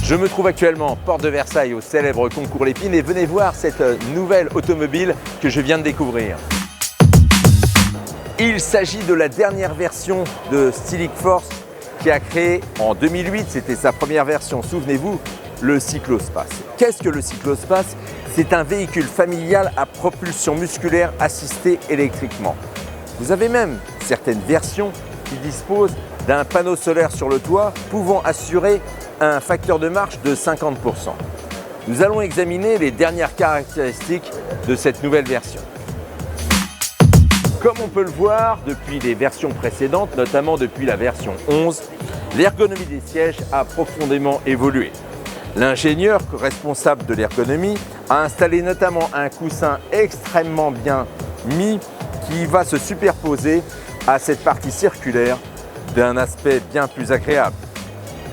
Je me trouve actuellement porte de Versailles au célèbre concours Lépine et venez voir cette nouvelle automobile que je viens de découvrir. Il s'agit de la dernière version de Stylic Force qui a créé en 2008, c'était sa première version, souvenez-vous, le Cyclospace. Qu'est-ce que le Cyclospace? C'est un véhicule familial à propulsion musculaire assistée électriquement. Vous avez même certaines versions qui disposent d'un panneau solaire sur le toit pouvant assurer un facteur de marche de 50%. Nous allons examiner les dernières caractéristiques de cette nouvelle version. Comme on peut le voir depuis les versions précédentes, notamment depuis la version 11, l'ergonomie des sièges a profondément évolué. L'ingénieur responsable de l'ergonomie a installé notamment un coussin extrêmement bien mis qui va se superposer à cette partie circulaire d'un aspect bien plus agréable.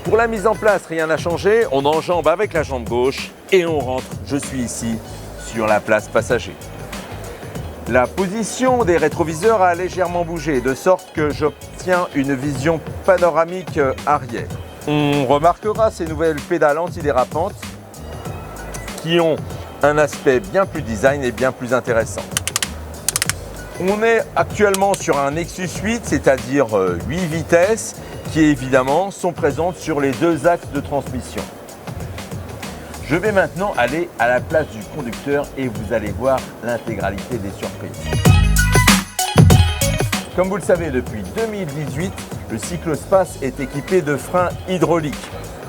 Pour la mise en place, rien n'a changé, on enjambe avec la jambe gauche et on rentre, je suis ici, sur la place passager. La position des rétroviseurs a légèrement bougé, de sorte que j'obtiens une vision panoramique arrière. On remarquera ces nouvelles pédales antidérapantes qui ont un aspect bien plus design et bien plus intéressant. On est actuellement sur un Nexus 8, c'est-à-dire 8 vitesses, qui évidemment sont présentes sur les deux axes de transmission. Je vais maintenant aller à la place du conducteur et vous allez voir l'intégralité des surprises. Comme vous le savez, depuis 2018, le Cyclospace est équipé de freins hydrauliques.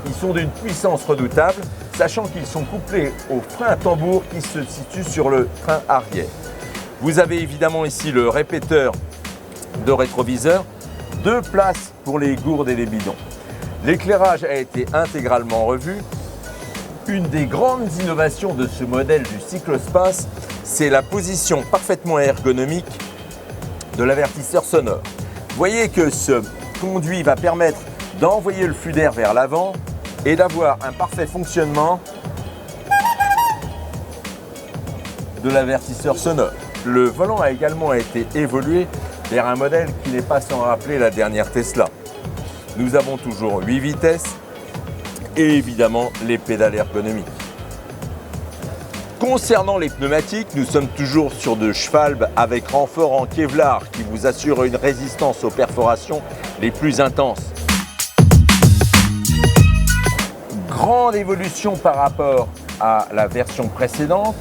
Ils sont d'une puissance redoutable, sachant qu'ils sont couplés au frein à tambour qui se situe sur le train arrière. Vous avez évidemment ici le répéteur de rétroviseur, 2 places pour les gourdes et les bidons. L'éclairage a été intégralement revu. Une des grandes innovations de ce modèle du Cyclospace, c'est la position parfaitement ergonomique de l'avertisseur sonore. Vous voyez que ce conduit va permettre d'envoyer le flux d'air vers l'avant et d'avoir un parfait fonctionnement de l'avertisseur sonore. Le volant a également été évolué vers un modèle qui n'est pas sans rappeler la dernière Tesla. Nous avons toujours 8 vitesses et évidemment les pédales ergonomiques. Concernant les pneumatiques, nous sommes toujours sur de Schwalbe avec renfort en Kevlar qui vous assure une résistance aux perforations les plus intenses. Grande évolution par rapport à la version précédente,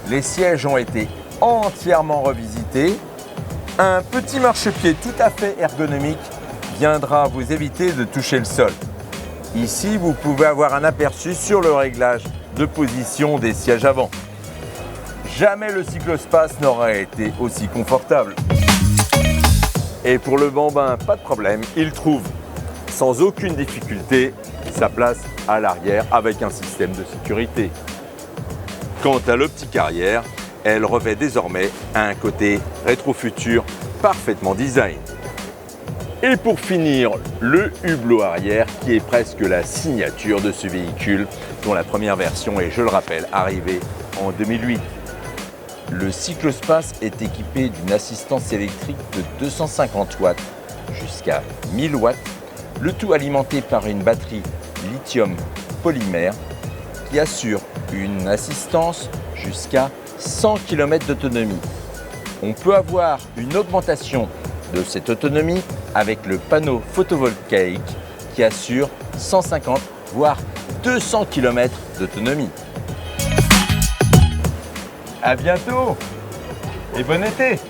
les sièges ont été entièrement revisités. Un petit marchepied tout à fait ergonomique viendra vous éviter de toucher le sol. Ici, vous pouvez avoir un aperçu sur le réglage de position des sièges avant. Jamais le Cyclospace n'aurait été aussi confortable. Et pour le bambin, pas de problème, il trouve sans aucune difficulté sa place à l'arrière avec un système de sécurité. Quant à l'optique arrière, elle revêt désormais un côté rétro-futur parfaitement design. Et pour finir, le hublot arrière qui est presque la signature de ce véhicule dont la première version est, je le rappelle, arrivée en 2008. Le Cyclospace est équipé d'une assistance électrique de 250 watts jusqu'à 1000 watts, le tout alimenté par une batterie lithium polymère qui assure une assistance jusqu'à 100 km d'autonomie. On peut avoir une augmentation de cette autonomie avec le panneau photovoltaïque qui assure 150 voire 200 km d'autonomie. À bientôt et bon été!